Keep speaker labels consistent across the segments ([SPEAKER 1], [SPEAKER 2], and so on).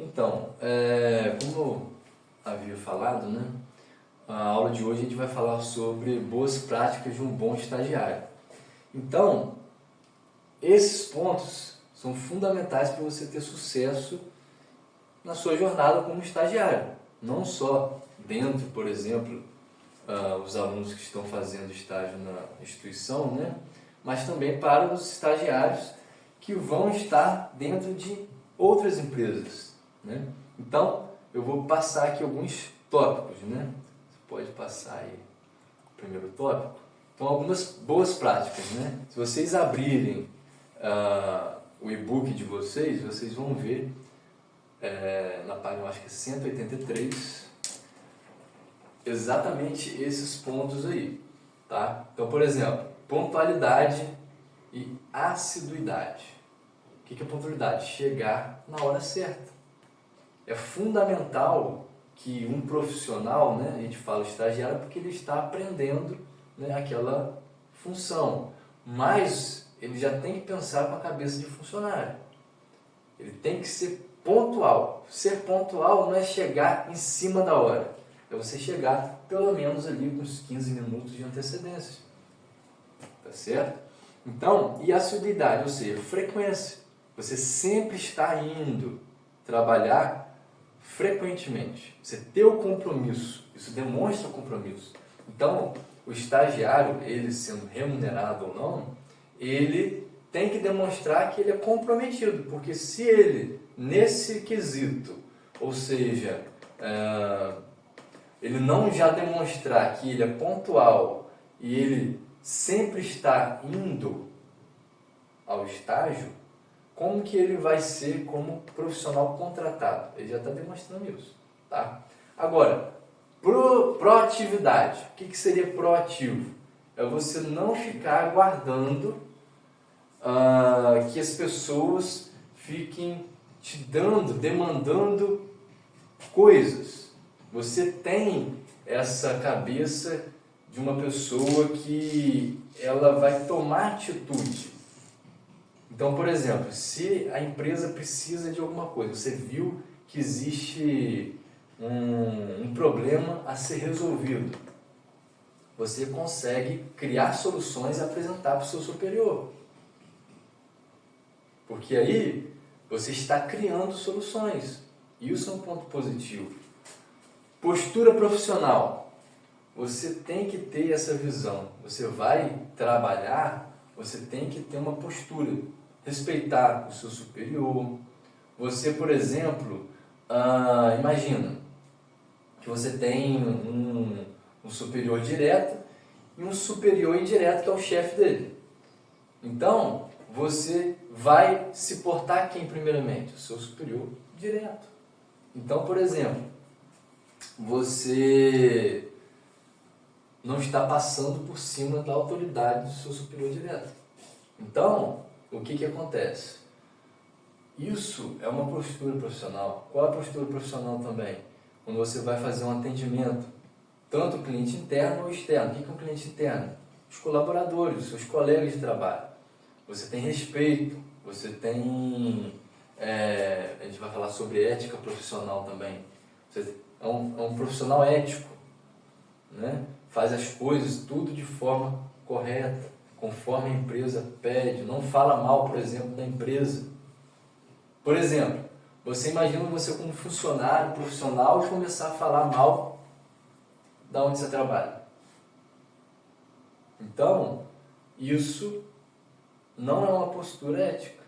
[SPEAKER 1] Então, como eu havia falado, né, a aula de hoje a gente vai falar sobre boas práticas de um bom estagiário. Então, esses pontos são fundamentais para você ter sucesso na sua jornada como estagiário. Não só dentro, por exemplo, os alunos que estão fazendo estágio na instituição, né, mas também para os estagiários que vão estar dentro de outras empresas, né? Então, eu vou passar aqui alguns tópicos, né? Você pode passar aí o primeiro tópico. Então, algumas boas práticas, né? Se vocês abrirem o e-book de vocês, vocês vão ver na página, acho que é 183, exatamente esses pontos aí, tá? Então, por exemplo, pontualidade e assiduidade. O que é pontualidade? Chegar na hora certa. É fundamental que um profissional, né, a gente fala estagiário porque ele está aprendendo, né, aquela função, mas ele já tem que pensar com a cabeça de funcionário. Ele tem que ser pontual. Ser pontual não é chegar em cima da hora, é você chegar pelo menos ali uns 15 minutos de antecedência. Tá certo? Então, e a assiduidade, ou seja, frequência. Você sempre está indo trabalhar frequentemente. Você ter o compromisso, isso demonstra o compromisso. Então, o estagiário, ele sendo remunerado ou não, ele tem que demonstrar que ele é comprometido, porque se ele, nesse quesito, ou seja, ele não já demonstrar que ele é pontual e ele sempre está indo ao estágio, como que ele vai ser como profissional contratado? Ele já está demonstrando isso, tá? Agora, proatividade. O que seria proativo? É você não ficar aguardando que as pessoas fiquem te dando, demandando coisas. Você tem essa cabeça de uma pessoa que ela vai tomar atitude. Então, por exemplo, se a empresa precisa de alguma coisa, você viu que existe um problema a ser resolvido, você consegue criar soluções e apresentar para o seu superior. Porque aí você está criando soluções. Isso é um ponto positivo. Postura profissional. Você tem que ter essa visão. Você vai trabalhar, você tem que ter uma postura. Respeitar o seu superior. Você, por exemplo, imagina que você tem um superior direto e um superior indireto, que é o chefe dele. Então, você vai se portar quem primeiramente? O seu superior direto. Então, por exemplo, você não está passando por cima da autoridade do seu superior direto. Então, o que acontece? Isso é uma postura profissional. Qual é a postura profissional também? Quando você vai fazer um atendimento, tanto o cliente interno ou externo. O que é um cliente interno? Os colaboradores, os seus colegas de trabalho. Você tem respeito, você tem... a gente vai falar sobre ética profissional também. Você é um profissional ético, né? Faz as coisas tudo de forma correta, conforme a empresa pede, não fala mal, por exemplo, da empresa. Por exemplo, você imagina você como funcionário profissional e começar a falar mal da onde você trabalha. Então, isso não é uma postura ética.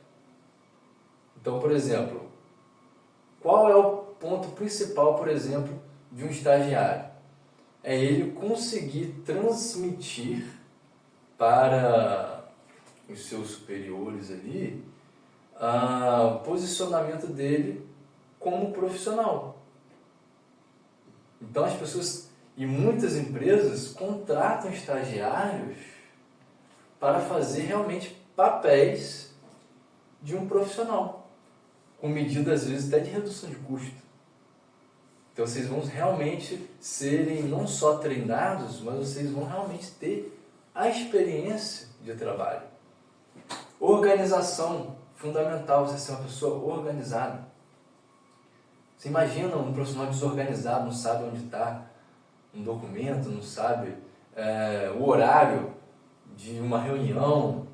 [SPEAKER 1] Então, por exemplo, qual é o ponto principal, por exemplo, de um estagiário? É ele conseguir transmitir para os seus superiores ali o posicionamento dele como profissional. Então as pessoas e muitas empresas contratam estagiários para fazer realmente papéis de um profissional, com medidas às vezes até de redução de custo. Então vocês vão realmente serem não só treinados, mas vocês vão realmente ter a experiência de trabalho. Organização, fundamental você ser uma pessoa organizada. Você imagina um profissional desorganizado, não sabe onde está um documento, não sabe o horário de uma reunião,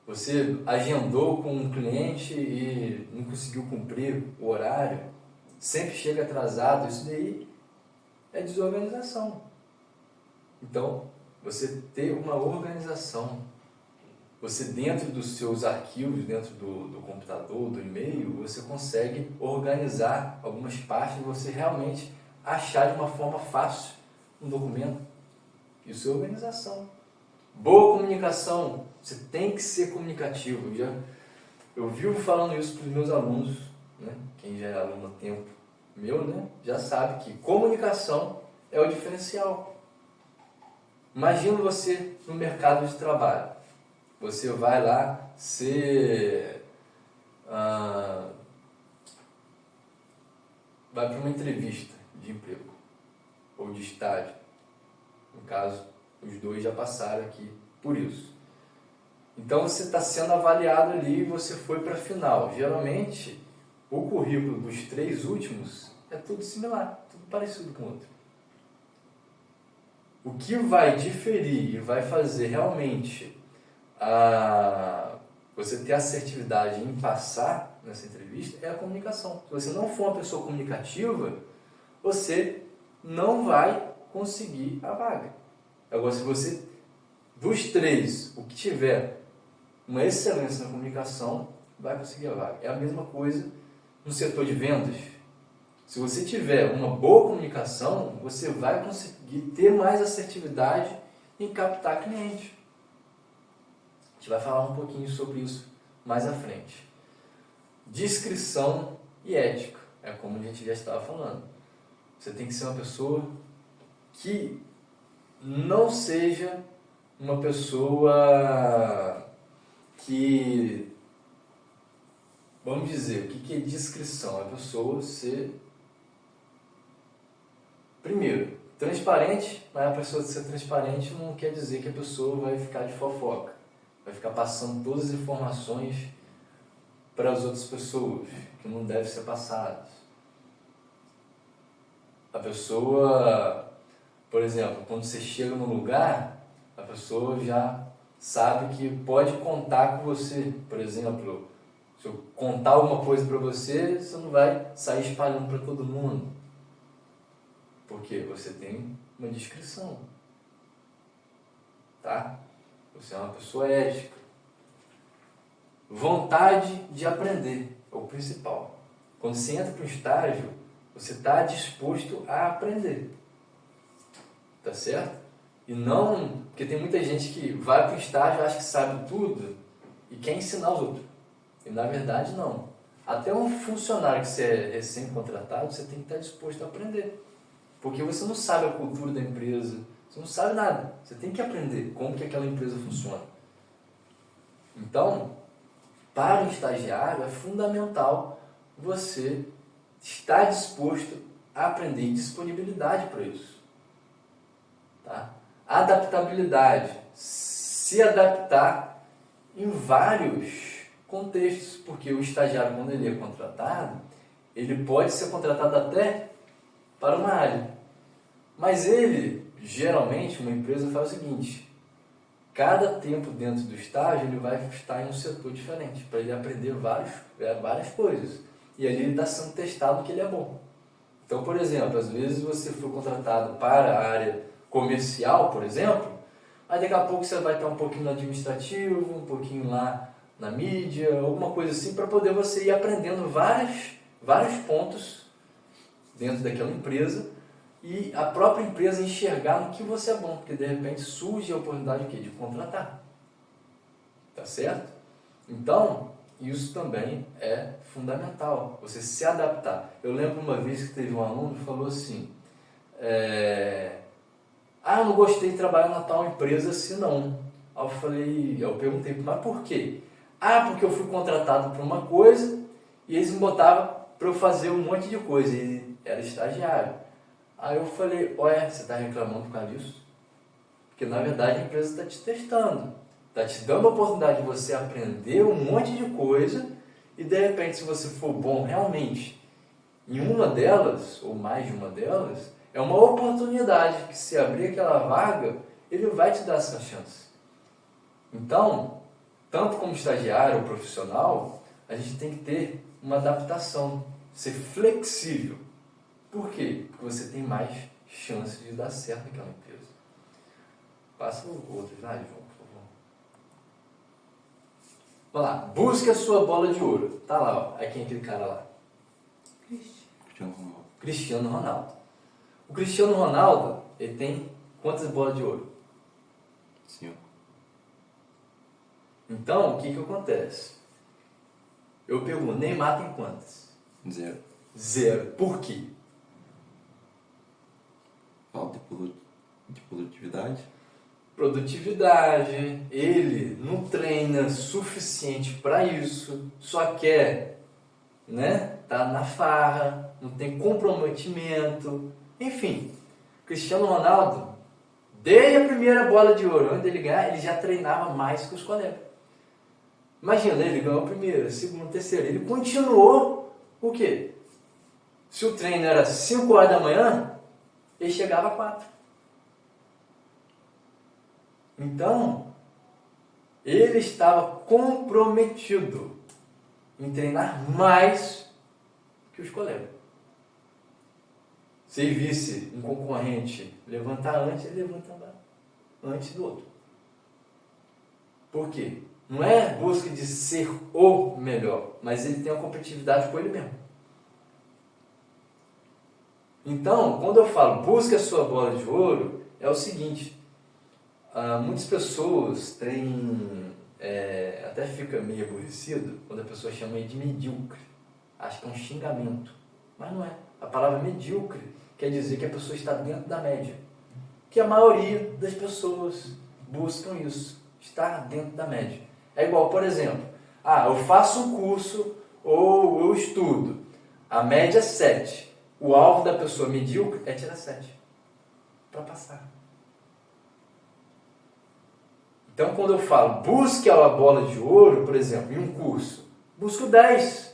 [SPEAKER 1] você agendou com um cliente e não conseguiu cumprir o horário, sempre chega atrasado, isso daí é desorganização. Então, você ter uma organização, você dentro dos seus arquivos, dentro do computador, do e-mail, você consegue organizar algumas partes e você realmente achar de uma forma fácil um documento. Isso é organização. Boa comunicação, você tem que ser comunicativo. Eu vivo falando isso para os meus alunos, né? Quem já é aluno há tempo meu, né? Já sabe que comunicação é o diferencial. Imagina você no mercado de trabalho. Você vai lá vai para uma entrevista de emprego ou de estágio. No caso, os dois já passaram aqui por isso. Então você está sendo avaliado ali e você foi para a final. Geralmente, o currículo dos 3 últimos é tudo similar, tudo parecido com o outro. O que vai diferir e vai fazer realmente você ter assertividade em passar nessa entrevista é a comunicação. Se você não for uma pessoa comunicativa, você não vai conseguir a vaga. Agora, se você, dos 3, o que tiver uma excelência na comunicação, vai conseguir a vaga. É a mesma coisa no setor de vendas. Se você tiver uma boa comunicação, você vai conseguir ter mais assertividade em captar cliente. A gente vai falar um pouquinho sobre isso mais à frente. Discrição e ética, é como a gente já estava falando. Você tem que ser uma pessoa que não seja uma pessoa que, vamos dizer, o que é discrição? A pessoa ser, primeiro, transparente, mas a pessoa ser transparente não quer dizer que a pessoa vai ficar de fofoca, vai ficar passando todas as informações para as outras pessoas, que não devem ser passadas. A pessoa, por exemplo, quando você chega no lugar, a pessoa já sabe que pode contar com você. Por exemplo, se eu contar alguma coisa para você, você não vai sair espalhando para todo mundo. Porque você tem uma descrição. Tá? Você é uma pessoa ética. Vontade de aprender é o principal. Quando você entra para o estágio, você está disposto a aprender. Tá certo? E não... Porque tem muita gente que vai para o estágio, acha que sabe tudo e quer ensinar os outros. E na verdade não. Até um funcionário que você é recém-contratado, você tem que estar disposto a aprender. Porque você não sabe a cultura da empresa, você não sabe nada. Você tem que aprender como que aquela empresa funciona. Então, para o estagiário é fundamental você estar disposto a aprender e disponibilidade para isso. Tá? Adaptabilidade. Se adaptar em vários contextos, porque o estagiário, quando ele é contratado, ele pode ser contratado até para uma área. Mas ele, geralmente, uma empresa faz o seguinte: cada tempo dentro do estágio ele vai estar em um setor diferente, para ele aprender várias coisas. E ali ele está sendo testado que ele é bom. Então, por exemplo, às vezes você foi contratado para a área comercial, por exemplo, aí daqui a pouco você vai estar um pouquinho no administrativo, um pouquinho lá na mídia, alguma coisa assim, para poder você ir aprendendo vários pontos dentro daquela empresa e a própria empresa enxergar no que você é bom, porque de repente surge a oportunidade de contratar. Tá certo? Então, isso também é fundamental, você se adaptar. Eu lembro uma vez que teve um aluno que falou assim, eu não gostei de trabalhar na tal empresa assim não. Aí eu perguntei, mas por quê? Porque eu fui contratado para uma coisa e eles me botavam para eu fazer um monte de coisa, ele era estagiário. Aí eu falei, você está reclamando por causa disso? Porque na verdade a empresa está te testando, está te dando a oportunidade de você aprender um monte de coisa e de repente, se você for bom realmente em uma delas, ou mais de uma delas, é uma oportunidade que se abrir aquela vaga, ele vai te dar essa chance. Então, tanto como estagiário ou profissional, a gente tem que ter uma adaptação, ser flexível. Por quê? Porque você tem mais chance de dar certo naquela empresa. Passa o outro slide, João, por favor. Vamos lá. Busque a sua bola de ouro. Tá lá, ó. Aí quem é aquele cara lá? Cristiano Ronaldo. O Cristiano Ronaldo, ele tem quantas bolas de ouro?
[SPEAKER 2] 5.
[SPEAKER 1] Então, o que acontece? Eu pergunto, Neymar tem quantas?
[SPEAKER 2] 0.
[SPEAKER 1] 0. Por quê?
[SPEAKER 2] Falta de produtividade.
[SPEAKER 1] Produtividade, ele não treina suficiente para isso, só quer, né, tá na farra, não tem comprometimento, enfim. Cristiano Ronaldo, desde a primeira bola de ouro, antes dele ganhar, ele já treinava mais que os colegas. Imagina, ele ganhou a primeira, a segunda, a terceira, ele continuou o quê? Se o treino era 5 horas da manhã, ele chegava a 4. Então, ele estava comprometido em treinar mais que os colegas. Se ele visse um concorrente levantar antes, ele levantava antes do outro. Por quê? Não é busca de ser o melhor, mas ele tem uma competitividade com ele mesmo. Então, quando eu falo busca a sua bola de ouro, é o seguinte... muitas pessoas têm, até fica meio aborrecido quando a pessoa chama ele de medíocre. Acho que é um xingamento, mas não é. A palavra medíocre quer dizer que a pessoa está dentro da média. Que a maioria das pessoas buscam isso, estar dentro da média. É igual, por exemplo, eu faço um curso ou eu estudo, a média é 7. O alvo da pessoa medíocre é tirar 7 para passar. Então, quando eu falo, busque a bola de ouro, por exemplo, em um curso, busque o 10.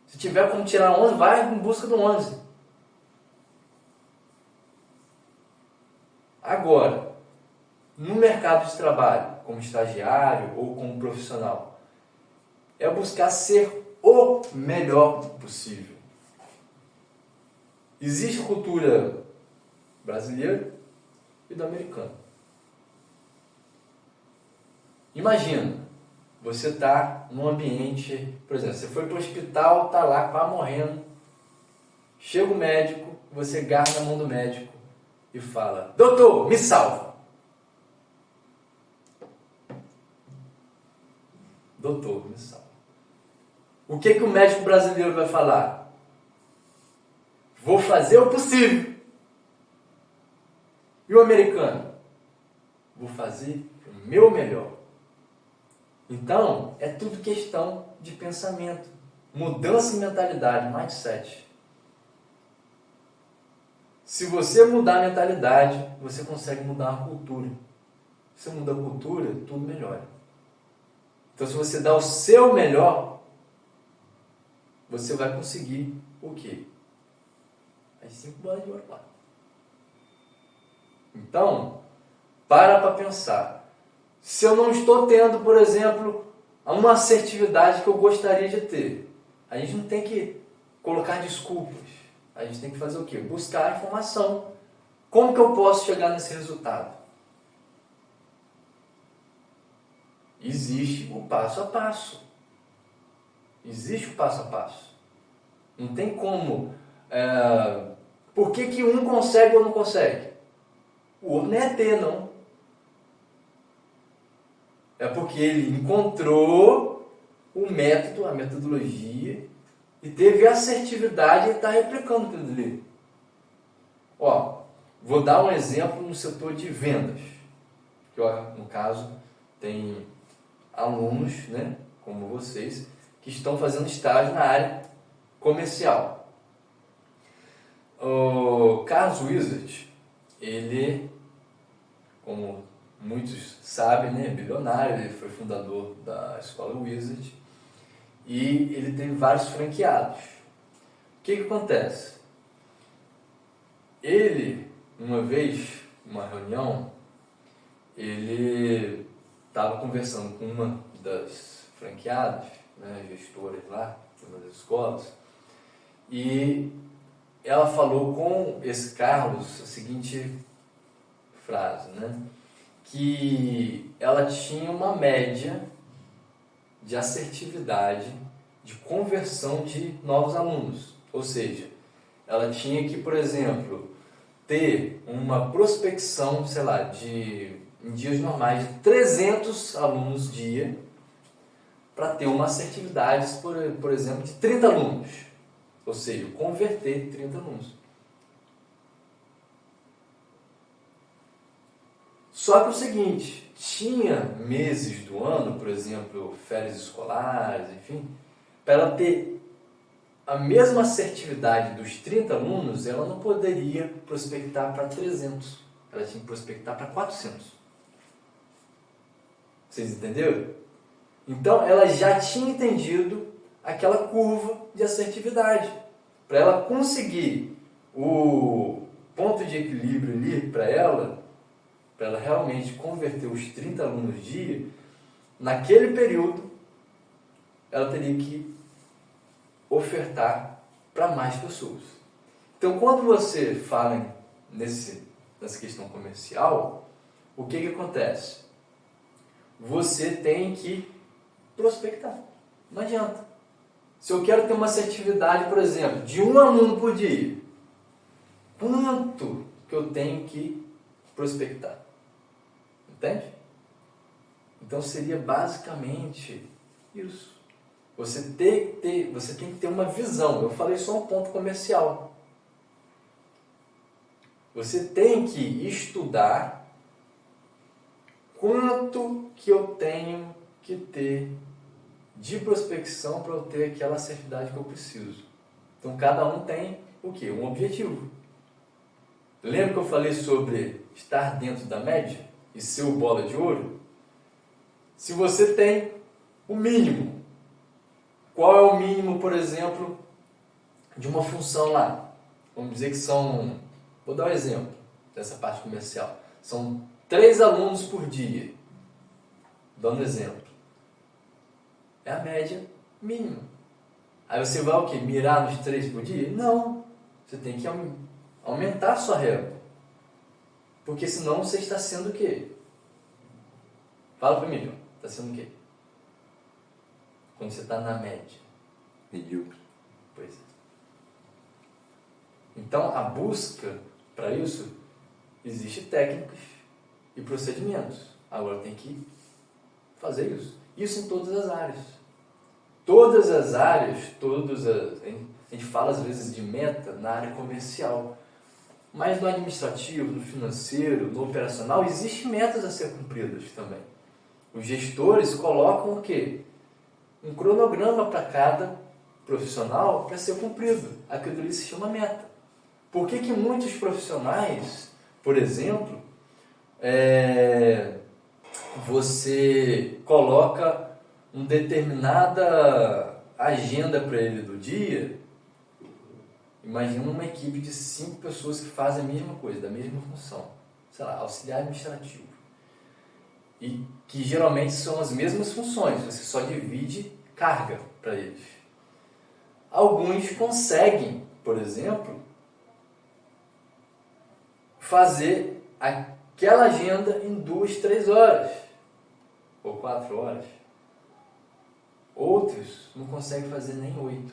[SPEAKER 1] Se tiver como tirar 11, vai em busca do 11. Agora, no mercado de trabalho, como estagiário ou como profissional, é buscar ser o melhor possível. Existe cultura brasileira e do americano. Imagina, você está num ambiente, por exemplo, você foi para o hospital, está lá quase morrendo, chega o médico, você agarra na mão do médico e fala, doutor, me salva. Doutor, me salva. O que o médico brasileiro vai falar? Vou fazer o possível. E o americano? Vou fazer o meu melhor. Então, é tudo questão de pensamento, mudança de mentalidade, mindset. Se você mudar a mentalidade, você consegue mudar a cultura. Se você muda a cultura, tudo melhora. Então, se você dá o seu melhor, você vai conseguir o quê? As 5 bolas de ouro lá. Então, para pensar. Se eu não estou tendo, por exemplo, uma assertividade que eu gostaria de ter, a gente não tem que colocar desculpas. A gente tem que fazer o quê? Buscar a informação. Como que eu posso chegar nesse resultado? Existe o passo a passo. Existe o passo a passo. Não tem como... por que um consegue ou não consegue? O outro não é ET, não. É porque ele encontrou o método, a metodologia, e teve assertividade e está replicando aquilo ali. Vou dar um exemplo no setor de vendas. Que, no caso, tem alunos, né, como vocês, que estão fazendo estágio na área comercial. O Carlos Wizard, ele, como muitos sabem, né, é bilionário, ele foi fundador da escola Wizard e ele teve vários franqueados. que acontece? Ele, uma vez, numa reunião, ele estava conversando com uma das franqueadas, né, gestoras lá, de uma das escolas, e ela falou com esse Carlos a seguinte frase, né, que ela tinha uma média de assertividade, de conversão de novos alunos. Ou seja, ela tinha que, por exemplo, ter uma prospecção, sei lá, em dias normais, de 300 alunos dia, para ter uma assertividade, por exemplo, de 30 alunos. Ou seja, converter 30 alunos. Só que o seguinte, tinha meses do ano, por exemplo, férias escolares, enfim, para ela ter a mesma assertividade dos 30 alunos, ela não poderia prospectar para 300, ela tinha que prospectar para 400. Vocês entenderam? Então, ela já tinha entendido aquela curva de assertividade. Para ela conseguir o ponto de equilíbrio ali para ela realmente converter os 30 alunos dia, naquele período, ela teria que ofertar para mais pessoas. Então, quando você fala nessa questão comercial, o que acontece? Você tem que prospectar. Não adianta. Se eu quero ter uma assertividade, por exemplo, de 1 aluno por dia, quanto que eu tenho que prospectar? Entende? Então seria basicamente isso. Você tem que ter uma visão. Eu falei só um ponto comercial. Você tem que estudar quanto que eu tenho que ter de prospecção para eu ter aquela assertividade que eu preciso. Então cada um tem o quê? Um objetivo. Lembra que eu falei sobre estar dentro da média e ser o bola de ouro? Se você tem o mínimo, qual é o mínimo, por exemplo, de uma função lá? Vamos dizer que são, vou dar um exemplo dessa parte comercial, são 3 alunos por dia, dando exemplo. É a média mínima. Aí você vai o quê? Mirar nos 3 por dia? Não. Você tem que aumentar a sua régua. Porque senão você está sendo o quê? Fala para mim, João. Está sendo o quê? Quando você está na média.
[SPEAKER 2] Medíocre.
[SPEAKER 1] Pois é. Então, a busca para isso, existe técnicas e procedimentos. Agora tem que fazer isso. Isso em todas as áreas. Todas as áreas, a gente fala às vezes de meta na área comercial, mas no administrativo, no financeiro, no operacional, existem metas a ser cumpridas também. Os gestores colocam o quê? Um cronograma para cada profissional para ser cumprido. Aquilo ali se chama meta. Por que muitos profissionais, por exemplo, você coloca uma determinada agenda para ele do dia? Imagina uma equipe de 5 pessoas que fazem a mesma coisa, da mesma função. Sei lá, auxiliar administrativo. E que geralmente são as mesmas funções, você só divide carga para eles. Alguns conseguem, por exemplo, fazer aquela agenda em 2, 3 horas ou 4 horas. Outros não conseguem fazer nem 8,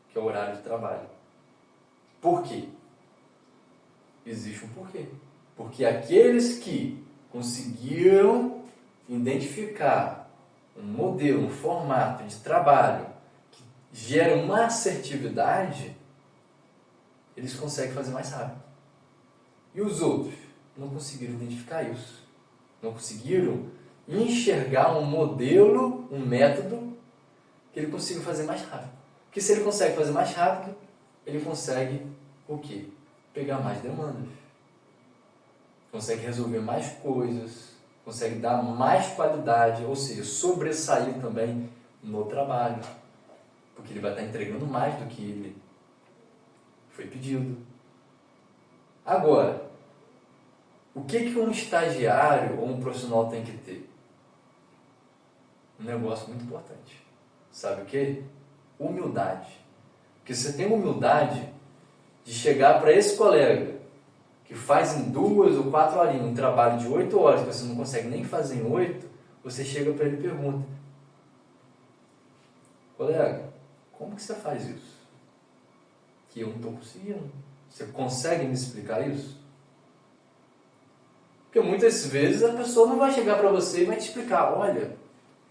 [SPEAKER 1] que é o horário de trabalho. Por quê? Existe um porquê. Porque aqueles que conseguiram identificar um modelo, um formato de trabalho que gera uma assertividade, eles conseguem fazer mais rápido. E os outros não conseguiram identificar isso. Não conseguiram enxergar um modelo, um método que ele consiga fazer mais rápido. Porque se ele consegue fazer mais rápido, ele consegue o quê? Pegar mais demandas. Consegue resolver mais coisas, consegue dar mais qualidade, ou seja, sobressair também no trabalho. Porque ele vai estar entregando mais do que ele Foi pedido. Agora, o que um estagiário ou um profissional tem que ter? Um negócio muito importante. Sabe o quê? Humildade. Porque você tem humildade de chegar para esse colega que faz em 2 ou 4 horinhas um trabalho de 8 horas que você não consegue nem fazer em 8, você chega para ele e pergunta: colega, como que você faz isso? Que eu não estou conseguindo. Você consegue me explicar isso? Porque muitas vezes a pessoa não vai chegar para você e vai te explicar. Olha,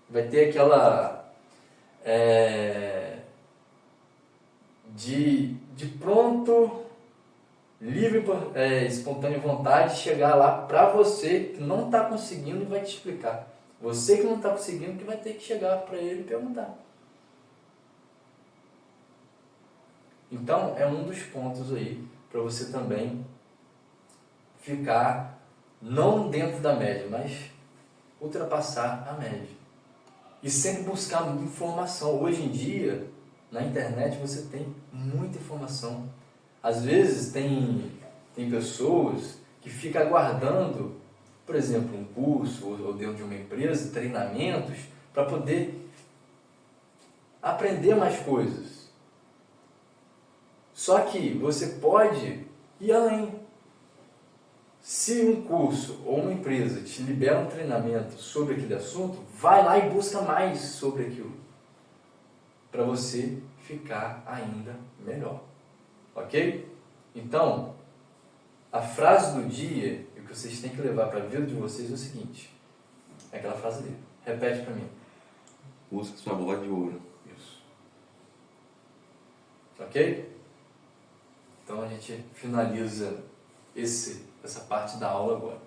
[SPEAKER 1] vai ter aquela de pronto, livre, espontânea vontade, chegar lá para você que não está conseguindo e vai te explicar. Você que não está conseguindo que vai ter que chegar para ele e perguntar. Então, é um dos pontos aí para você também ficar não dentro da média, mas ultrapassar a média. E sempre buscar informação. Hoje em dia, na internet, você tem muita informação. Às vezes, tem pessoas que ficam aguardando, por exemplo, um curso ou dentro de uma empresa, treinamentos, para poder aprender mais coisas. Só que você pode ir além. Se um curso ou uma empresa te libera um treinamento sobre aquele assunto, vai lá e busca mais sobre aquilo, para você ficar ainda melhor. Ok? Então, a frase do dia, e o que vocês têm que levar para a vida de vocês é o seguinte: é aquela frase dele. Repete para mim.
[SPEAKER 2] Busca sua bola de ouro.
[SPEAKER 1] Isso. Ok? Então a gente finaliza essa parte da aula agora.